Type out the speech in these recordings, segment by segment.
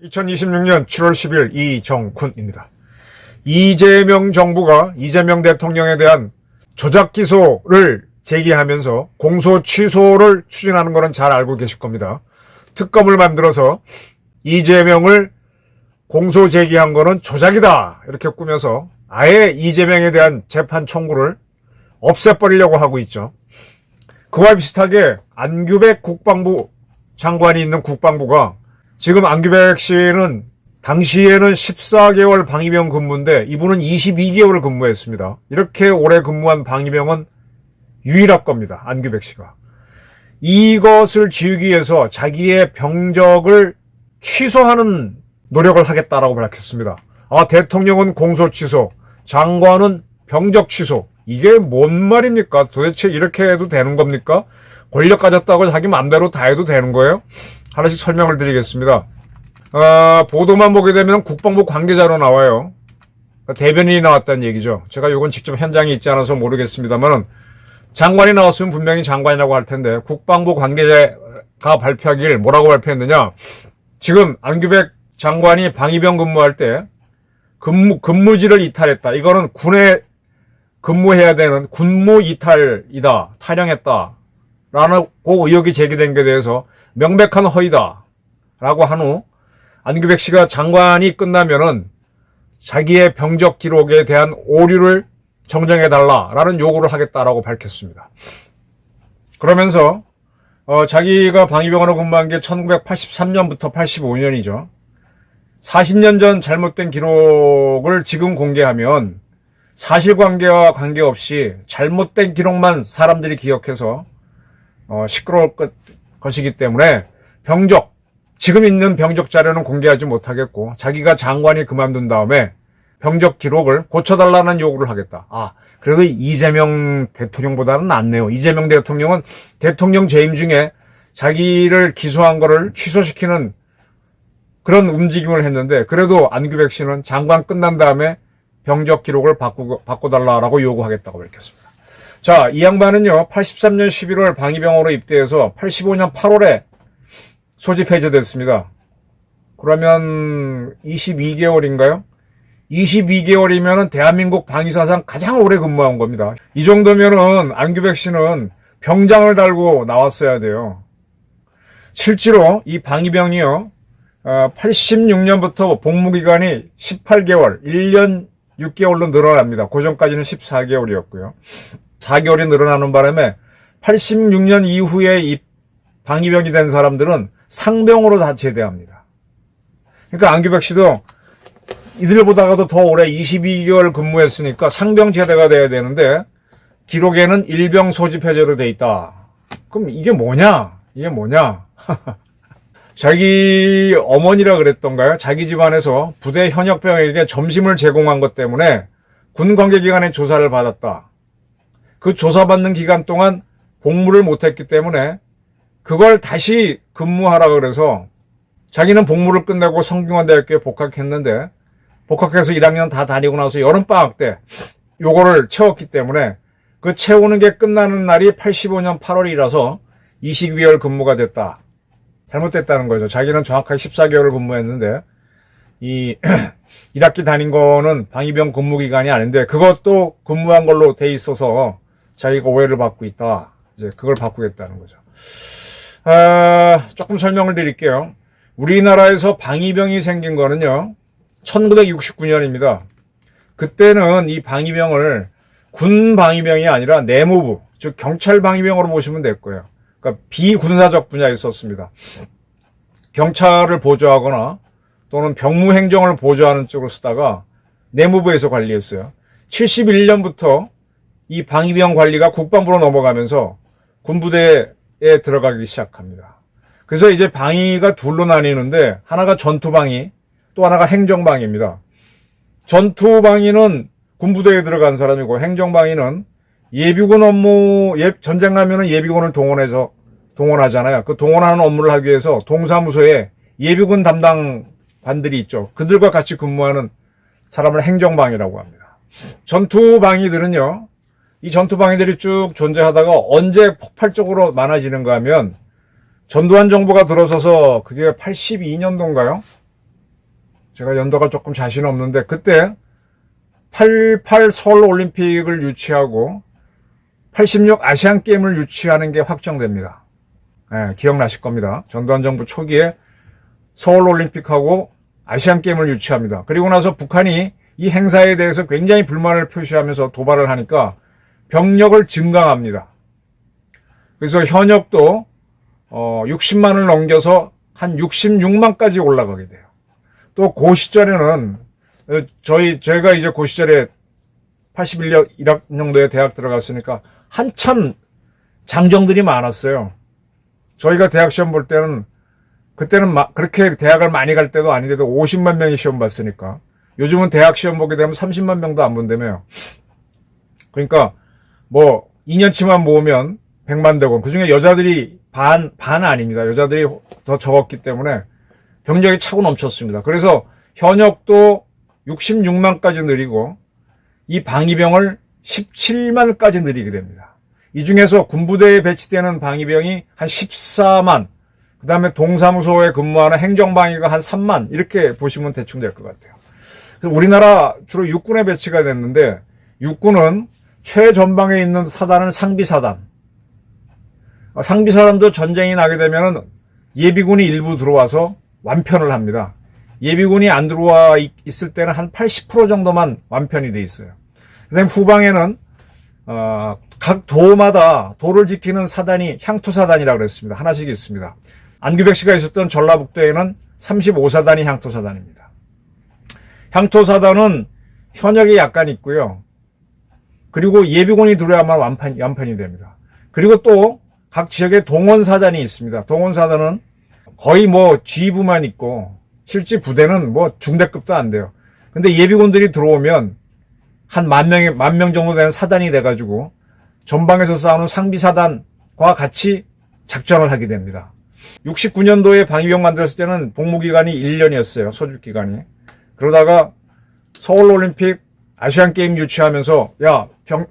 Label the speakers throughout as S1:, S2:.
S1: (2026년 7월 10일) 이정훈입니다. 이재명 정부가 이재명 대통령에 대한 조작 기소를 제기하면서 공소 취소를 추진하는 것은 잘 알고 계실 겁니다. 특검을 만들어서 이재명을 공소 제기한 거는 조작이다 이렇게 꾸며서 아예 이재명에 대한 재판 청구를 없애버리려고 하고 있죠. 그와 비슷하게 안규백 국방부 장관이 있는 국방부가 지금 안규백 씨는 당시에는 14개월 방위병 근무인데 이분은 22개월을 근무했습니다. 이렇게 오래 근무한 방위병은 유일할 겁니다. 안규백 씨가. 이것을 지우기 위해서 자기의 병적을 취소하는 노력을 하겠다라고 밝혔습니다. 대통령은 공소 취소, 장관은 병적 취소. 이게 뭔 말입니까? 도대체 이렇게 해도 되는 겁니까? 권력 가졌다고 자기 맘대로 다 해도 되는 거예요? 하나씩 설명을 드리겠습니다. 보도만 보게 되면 국방부 관계자로 나와요. 대변인이 나왔다는 얘기죠. 제가 이건 직접 현장에 있지 않아서 모르겠습니다만 장관이 나왔으면 분명히 장관이라고 할 텐데 국방부 관계자가 발표하길 뭐라고 발표했느냐. 지금 안규백 장관이 방위병 근무할 때 근무지를 이탈했다. 이거는 군에 근무해야 되는 군무 이탈이다. 탈영했다. 라고 의혹이 제기된 것에 대해서 명백한 허위다. 라고 한 후 안규백 씨가 장관이 끝나면은 자기의 병적 기록에 대한 오류를 정정해달라라는 요구를 하겠다라고 밝혔습니다. 그러면서 자기가 방위병으로 근무한 게 1983년부터 85년이죠. 40년 전 잘못된 기록을 지금 공개하면 사실관계와 관계없이 잘못된 기록만 사람들이 기억해서 시끄러울 것이기 때문에 병적, 지금 있는 병적 자료는 공개하지 못하겠고 자기가 장관이 그만둔 다음에 병적 기록을 고쳐달라는 요구를 하겠다. 그래도 이재명 대통령보다는 낫네요. 이재명 대통령은 대통령 재임 중에 자기를 기소한 거를 취소시키는 그런 움직임을 했는데 그래도 안규백 씨는 장관 끝난 다음에 병적 기록을 바꿔달라고 요구하겠다고 밝혔습니다. 자, 이 양반은요 83년 11월 방위병으로 입대해서 85년 8월에 소집 해제됐습니다. 그러면 22개월인가요? 22개월이면은 대한민국 방위사상 가장 오래 근무한 겁니다. 이 정도면은 안규백 씨는 병장을 달고 나왔어야 돼요. 실제로 이 방위병이요 86년부터 복무기간이 18개월, 1년 6개월로 늘어납니다. 그 전까지는 14개월이었고요. 4개월이 늘어나는 바람에 86년 이후에 이 방위병이 된 사람들은 상병으로 다 제대합니다. 그러니까 안규백 씨도 이들보다도 더 오래 22개월 근무했으니까 상병 제대가 돼야 되는데 기록에는 일병 소집 해제로 돼 있다. 그럼 이게 뭐냐? 자기 어머니라 그랬던가요? 자기 집안에서 부대 현역병에게 점심을 제공한 것 때문에 군 관계기관의 조사를 받았다. 그 조사받는 기간 동안 복무를 못했기 때문에 그걸 다시 근무하라 그래서 자기는 복무를 끝내고 성균관대학교에 복학했는데 복학해서 1학년 다 다니고 나서 여름방학 때 요거를 채웠기 때문에 그 채우는 게 끝나는 날이 85년 8월이라서 22개월 근무가 됐다. 잘못됐다는 거죠. 자기는 정확하게 14개월을 근무했는데 이 1학기 다닌 거는 방위병 근무기간이 아닌데 그것도 근무한 걸로 돼 있어서 자기가 오해를 받고 있다. 이제 그걸 바꾸겠다는 거죠. 조금 설명을 드릴게요. 우리나라에서 방위병이 생긴 거는요 1969년입니다. 그때는 이 방위병을 군 방위병이 아니라 내무부, 즉 경찰 방위병으로 보시면 될 거예요. 그러니까 비군사적 분야에 있었습니다. 경찰을 보조하거나 또는 병무행정을 보조하는 쪽으로 쓰다가 내무부에서 관리했어요. 71년부터 이 방위병 관리가 국방부로 넘어가면서 군부대에 들어가기 시작합니다. 그래서 이제 방위가 둘로 나뉘는데 하나가 전투방위, 또 하나가 행정방위입니다. 전투방위는 군부대에 들어간 사람이고 행정방위는 예비군 업무, 전쟁 나면은 예비군을 동원하잖아요. 그 동원하는 업무를 하기 위해서 동사무소에 예비군 담당관들이 있죠. 그들과 같이 근무하는 사람을 행정방위라고 합니다. 전투방위들은요, 이 전투방위들이 쭉 존재하다가 언제 폭발적으로 많아지는가 하면 전두환 정부가 들어서서 그게 82년도인가요? 제가 연도가 조금 자신 없는데 그때 88 서울 올림픽을 유치하고 86 아시안 게임을 유치하는 게 확정됩니다. 네, 기억나실 겁니다. 전두환 정부 초기에 서울 올림픽하고 아시안 게임을 유치합니다. 그리고 나서 북한이 이 행사에 대해서 굉장히 불만을 표시하면서 도발을 하니까 병력을 증강합니다. 그래서 현역도 60만을 넘겨서 한 66만까지 올라가게 돼요. 또 그 시절에는 제가 이제 그 시절에 81년 1학년도에 대학 들어갔으니까 한참 장정들이 많았어요. 저희가 대학 시험 볼 때는 그때는 그렇게 대학을 많이 갈 때도 아닌데도 50만 명이 시험 봤으니까 요즘은 대학 시험 보게 되면 30만 명도 안 본다며요. 그러니까 뭐 2년치만 모으면 100만 되고 그중에 여자들이 반 아닙니다. 여자들이 더 적었기 때문에 병력이 차고 넘쳤습니다. 그래서 현역도 66만까지 늘리고 이 방위병을 17만까지 늘리게 됩니다. 이 중에서 군부대에 배치되는 방위병이 한 14만, 그 다음에 동사무소에 근무하는 행정방위가 한 3만 이렇게 보시면 대충 될 것 같아요. 그래서 우리나라 주로 육군에 배치가 됐는데 육군은 최전방에 있는 사단은 상비사단. 상비사단도 전쟁이 나게 되면 예비군이 일부 들어와서 완편을 합니다. 예비군이 안 들어와 있을 때는 한 80% 정도만 완편이 돼 있어요. 그다음에 후방에는 각 도마다 도를 지키는 사단이 향토사단이라고 그랬습니다. 하나씩 있습니다. 안규백 씨가 있었던 전라북도에는 35사단이 향토사단입니다. 향토사단은 현역이 약간 있고요. 그리고 예비군이 들어야만 완편이 됩니다. 그리고 또 각 지역에 동원사단이 있습니다. 동원사단은 거의 뭐 지휘부만 있고 실제 부대는 뭐 중대급도 안 돼요. 근데 예비군들이 들어오면 한 10,000명 정도 되는 사단이 돼가지고 전방에서 싸우는 상비사단과 같이 작전을 하게 됩니다. 69년도에 방위병 만들었을 때는 복무기간이 1년이었어요. 소집기간이. 그러다가 서울올림픽 아시안게임 유치하면서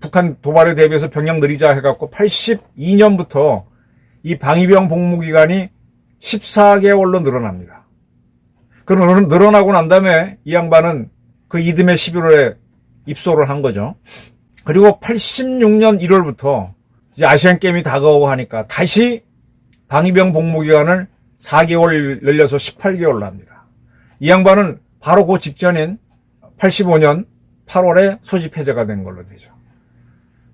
S1: 북한 도발에 대비해서 병력 늘리자 해갖고 82년부터 이 방위병 복무기간이 14개월로 늘어납니다. 그럼 늘어나고 난 다음에 이 양반은 그 이듬해 11월에 입소를 한 거죠. 그리고 86년 1월부터 이제 아시안게임이 다가오고 하니까 다시 방위병 복무기간을 4개월 늘려서 18개월로 합니다. 이 양반은 바로 그 직전인 85년 8월에 소집 해제가 된 걸로 되죠.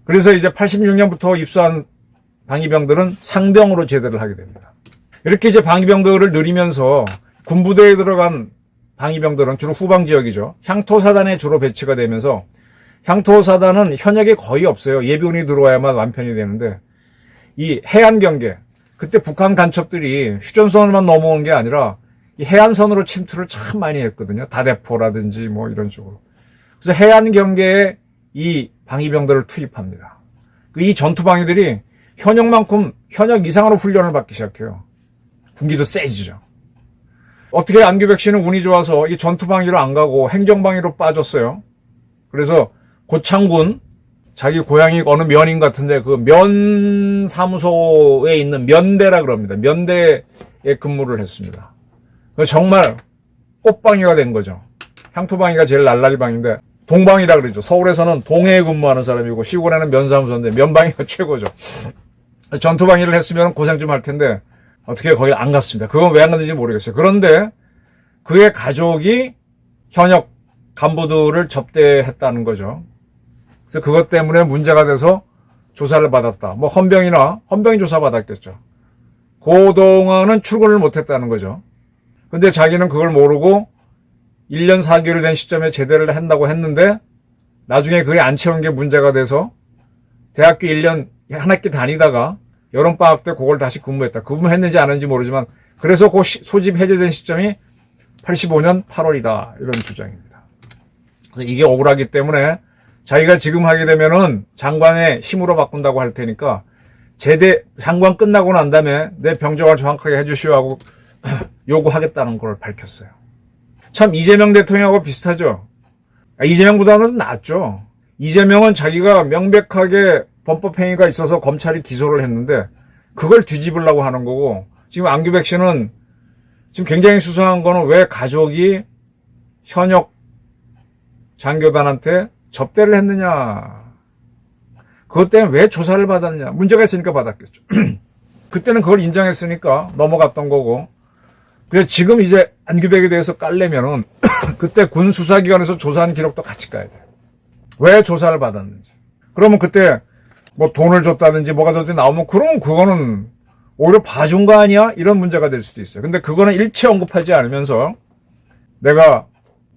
S1: 그래서 이제 86년부터 입소한 방위병들은 상병으로 제대를 하게 됩니다. 이렇게 이제 방위병들을 늘리면서 군부대에 들어간 방위병들은 주로 후방 지역이죠. 향토사단에 주로 배치가 되면서 향토사단은 현역이 거의 없어요. 예비군이 들어와야만 완편이 되는데 이 해안 경계, 그때 북한 간첩들이 휴전선만 넘어온 게 아니라 이 해안선으로 침투를 참 많이 했거든요. 다대포라든지 뭐 이런 식으로. 그래서 해안 경계에 이 방위병들을 투입합니다. 이 전투방위들이 현역 이상으로 훈련을 받기 시작해요. 군기도 세지죠. 어떻게 안규백 씨는 운이 좋아서 이 전투방위로 안 가고 행정방위로 빠졌어요. 그래서 고창군, 자기 고향이 어느 면인 같은데 그 면 사무소에 있는 면대라 그럽니다. 면대에 근무를 했습니다. 정말 꽃방위가 된 거죠. 향토방위가 제일 날라리 방위인데 동방이라 그러죠. 서울에서는 동해에 근무하는 사람이고 시골에는 면사무소인데 면방위가 최고죠. 전투방위를 했으면 고생 좀 할 텐데 어떻게 거기 안 갔습니다. 그건 왜 안 갔는지 모르겠어요. 그런데 그의 가족이 현역 간부들을 접대했다는 거죠. 그래서 그것 때문에 문제가 돼서 조사를 받았다. 뭐 헌병이 조사받았겠죠. 그동안은 출근을 못했다는 거죠. 근데 자기는 그걸 모르고 1년 4개월이 된 시점에 제대를 한다고 했는데 나중에 그게 안 채운 게 문제가 돼서 대학교 1년 한 학기 다니다가 여름방학 때 그걸 다시 근무했다. 근무했는지 안 했는지 모르지만 그래서 그 소집 해제된 시점이 85년 8월이다. 이런 주장입니다. 그래서 이게 억울하기 때문에 자기가 지금 하게 되면은 장관의 힘으로 바꾼다고 할 테니까 장관 끝나고 난 다음에 내 병정을 정확하게 해주시오 하고 요구하겠다는 걸 밝혔어요. 참 이재명 대통령하고 비슷하죠. 이재명보다는 낫죠. 이재명은 자기가 명백하게 범법행위가 있어서 검찰이 기소를 했는데 그걸 뒤집으려고 하는 거고, 지금 안규백 씨는 지금 굉장히 수상한 거는 왜 가족이 현역 장교단한테 접대를 했느냐. 그것 때문에 왜 조사를 받았느냐. 문제가 있으니까 받았겠죠. 그때는 그걸 인정했으니까 넘어갔던 거고. 그래서 지금 이제 안규백에 대해서 깔려면은 그때 군 수사기관에서 조사한 기록도 같이 까야 돼요. 왜 조사를 받았는지. 그러면 그때 뭐 돈을 줬다든지 뭐가 줬든지 나오면 그럼 그거는 오히려 봐준 거 아니야? 이런 문제가 될 수도 있어요. 근데 그거는 일체 언급하지 않으면서 내가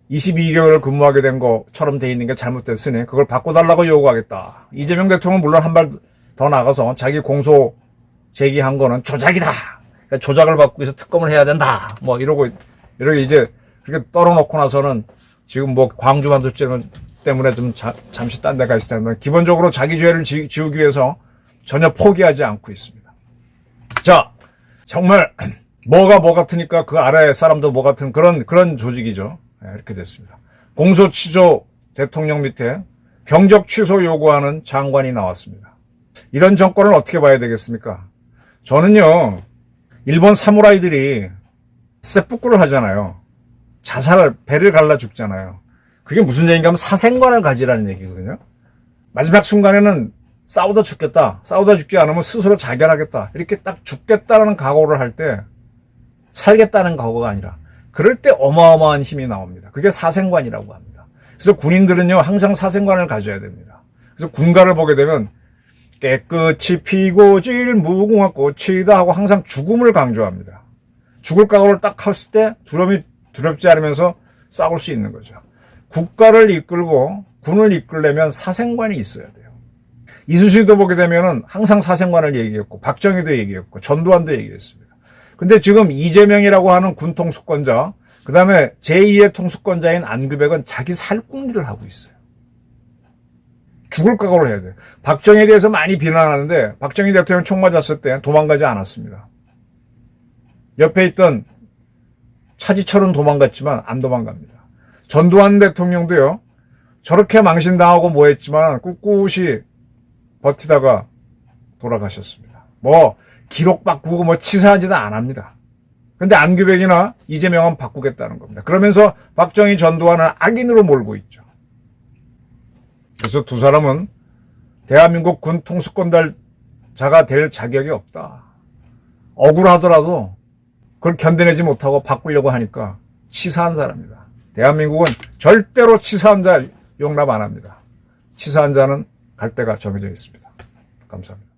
S1: 22개월을 근무하게 된 것처럼 돼 있는 게 잘못됐으니 그걸 바꿔달라고 요구하겠다. 이재명 대통령은 물론 한 발 더 나가서 자기 공소 제기한 거는 조작이다. 그러니까 조작을 받고 해서 특검을 해야 된다. 뭐 이러고 이제 그렇게 떨어놓고 나서는 지금 뭐 광주 반도체 때문에 좀 잠시 딴 데가 있을 텐데 기본적으로 자기 죄를 지우기 위해서 전혀 포기하지 않고 있습니다. 자, 정말 뭐가 뭐 같으니까 그 아래 사람도 뭐 같은 그런 조직이죠. 네, 이렇게 됐습니다. 공소 취소 대통령 밑에 병적 취소 요구하는 장관이 나왔습니다. 이런 정권을 어떻게 봐야 되겠습니까? 저는요, 일본 사무라이들이 쎄뿌꾸를 하잖아요. 배를 갈라 죽잖아요. 그게 무슨 얘기인가 하면 사생관을 가지라는 얘기거든요. 마지막 순간에는 싸우다 죽겠다. 싸우다 죽지 않으면 스스로 자결하겠다. 이렇게 딱 죽겠다라는 각오를 할 때 살겠다는 각오가 아니라 그럴 때 어마어마한 힘이 나옵니다. 그게 사생관이라고 합니다. 그래서 군인들은요, 항상 사생관을 가져야 됩니다. 그래서 군가를 보게 되면 깨끗이 피고 질 무궁화 꽃이다 하고 항상 죽음을 강조합니다. 죽을 각오를 딱 했을 때 두렵지 않으면서 싸울 수 있는 거죠. 국가를 이끌고 군을 이끌려면 사생관이 있어야 돼요. 이순신도 보게 되면은 항상 사생관을 얘기했고, 박정희도 얘기했고, 전두환도 얘기했습니다. 근데 지금 이재명이라고 하는 군 통수권자, 그 다음에 제2의 통수권자인 안규백은 자기 살궁리를 하고 있어요. 죽을 각오를 해야 돼요. 박정희에 대해서 많이 비난하는데 박정희 대통령 총 맞았을 때 도망가지 않았습니다. 옆에 있던 차지철은 도망갔지만 안 도망갑니다. 전두환 대통령도요, 저렇게 망신당하고 뭐 했지만 꿋꿋이 버티다가 돌아가셨습니다. 뭐 기록 바꾸고 뭐 치사한 짓은 안 합니다. 근데 안규백이나 이재명은 바꾸겠다는 겁니다. 그러면서 박정희, 전두환을 악인으로 몰고 있죠. 그래서 두 사람은 대한민국 군 통수권자가 될 자격이 없다. 억울하더라도 그걸 견뎌내지 못하고 바꾸려고 하니까 치사한 사람이다. 대한민국은 절대로 치사한 자 용납 안 합니다. 치사한 자는 갈 데가 정해져 있습니다. 감사합니다.